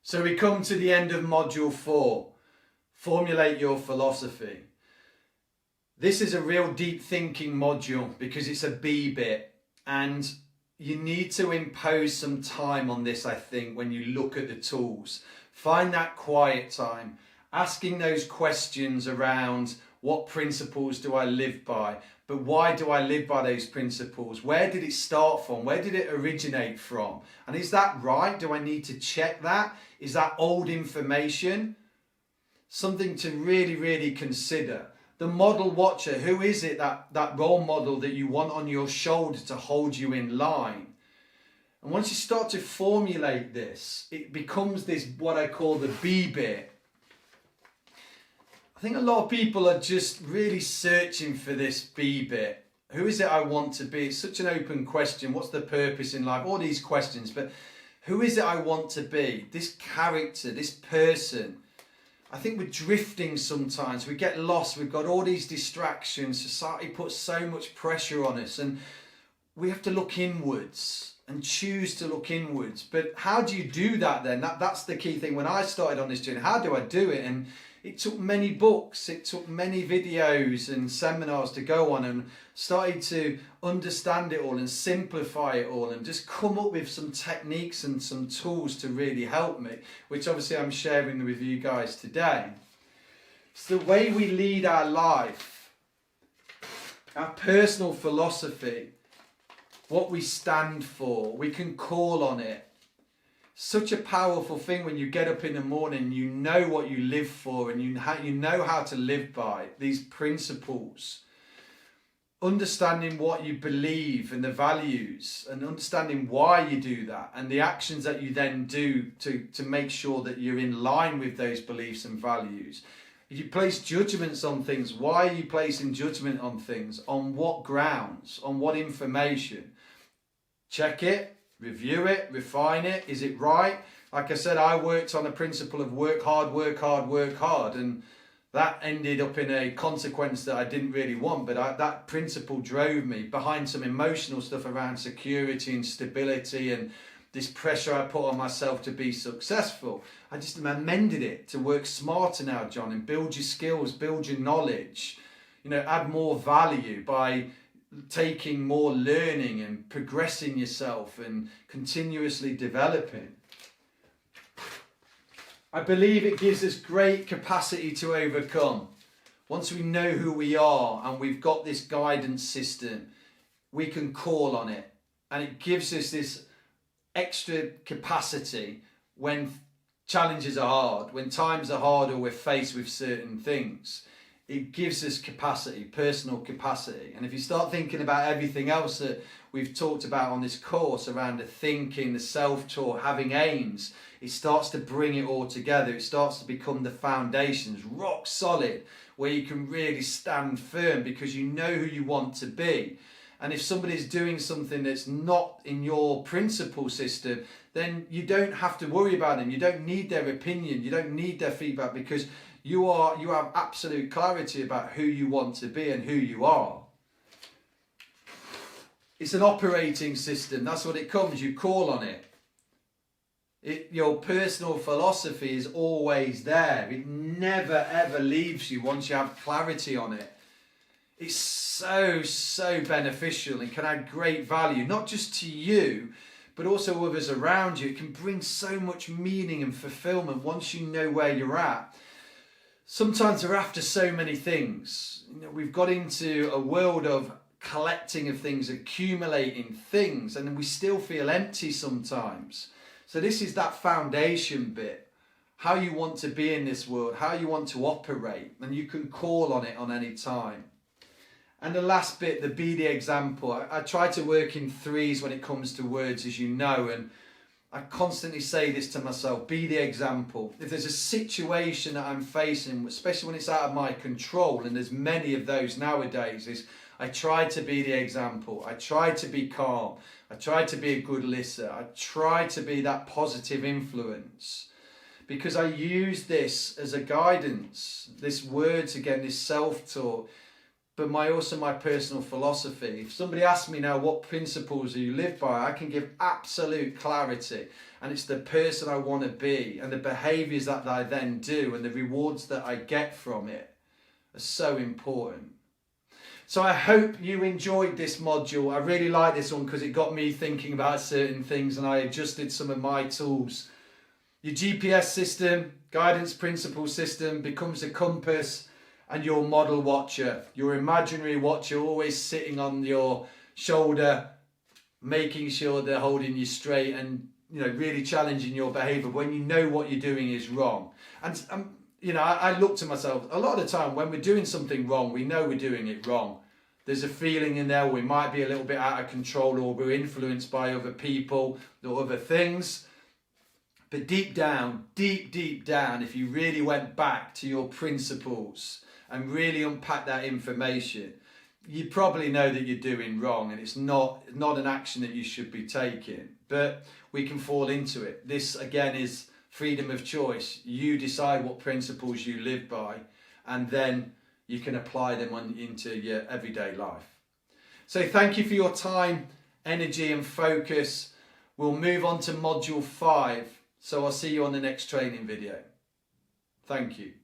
So we come to the end of module 4, formulate your philosophy. This is a real deep thinking module because it's a B bit, and you need to impose some time on this, I think, when you look at the tools. Find that quiet time, asking those questions around what principles do I live by, but why do I live by those principles? Where did it start from? Where did it originate from? And is that right? Do I need to check that? Is that old information? Something to really, really consider. The model watcher, who is it, that role model that you want on your shoulder to hold you in line? And once you start to formulate this, it becomes this, what I call the B bit. I think a lot of people are just really searching for this B bit. Who is it I want to be? It's such an open question. What's the purpose in life? All these questions, but who is it I want to be? This character, this person. I think we're drifting sometimes. We get lost. We've got all these distractions. Society puts so much pressure on us, and we have to look inwards and choose to look inwards. But how do you do that then? That's the key thing. When I started on this journey, how do I do it? And it took many books, it took many videos and seminars to go on, and started to understand it all and simplify it all and just come up with some techniques and some tools to really help me, which obviously I'm sharing with you guys today. It's the way we lead our life, our personal philosophy, what we stand for. We can call on it. Such a powerful thing when you get up in the morning, you know what you live for, and you know how to live by these principles. Understanding what you believe and the values, and understanding why you do that, and the actions that you then do to make sure that you're in line with those beliefs and values. If you place judgments on things, why are you placing judgment on things? On what grounds? On what information? Check it. Review it, refine it. Is it right? Like I said, I worked on the principle of work hard, work hard, work hard. And that ended up in a consequence that I didn't really want. But that principle drove me behind some emotional stuff around security and stability and this pressure I put on myself to be successful. I just amended it to work smarter now, John, and build your skills, build your knowledge, add more value by taking more learning and progressing yourself and continuously developing. I believe it gives us great capacity to overcome. Once we know who we are and we've got this guidance system, we can call on it, and it gives us this extra capacity when challenges are hard, when times are hard, or we're faced with certain things. It gives us capacity, personal capacity. And if you start thinking about everything else that we've talked about on this course around the thinking, the self-taught, having aims, it starts to bring it all together. It starts to become the foundations, rock solid, where you can really stand firm because you know who you want to be. And if somebody's doing something that's not in your principle system, then you don't have to worry about them. You don't need their opinion. You don't need their feedback, because you have absolute clarity about who you want to be and who you are. It's an operating system. That's what it comes. You call on it. Your personal philosophy is always there. It never ever leaves you once you have clarity on it. It's so beneficial and can add great value, not just to you, but also others around you. It can bring so much meaning and fulfillment once you know where you're at. Sometimes we're after so many things. We've got into a world of collecting of things, accumulating things, and we still feel empty sometimes. So this is that foundation bit. How you want to be in this world, how you want to operate, and you can call on it on any time. And the last bit, the be the example. I try to work in threes when it comes to words, as you know, and I constantly say this to myself: be the example. If there's a situation that I'm facing, especially when it's out of my control, and there's many of those nowadays, is I try to be the example. I try to be calm. I try to be a good listener. I try to be that positive influence, because I use this as a guidance. This words again, this self-talk, but also my personal philosophy. If somebody asks me now, what principles do you live by? I can give absolute clarity. And it's the person I want to be, and the behaviours that I then do, and the rewards that I get from it are so important. So I hope you enjoyed this module. I really like this one because it got me thinking about certain things, and I adjusted some of my tools. Your GPS system, guidance principle system, becomes a compass and your model watcher, your imaginary watcher, always sitting on your shoulder, making sure they're holding you straight and really challenging your behaviour when you know what you're doing is wrong. And I look to myself, a lot of the time when we're doing something wrong, we know we're doing it wrong. There's a feeling in there, we might be a little bit out of control, or we're influenced by other people or other things. But deep down, deep down, if you really went back to your principles and really unpack that information, you probably know that you're doing wrong, and it's not an action that you should be taking. But we can fall into it. This again is freedom of choice. You decide what principles you live by, and then you can apply them into your everyday life. So thank you for your time, energy and focus. We'll move on to module 5. So I'll see you on the next training video. Thank you.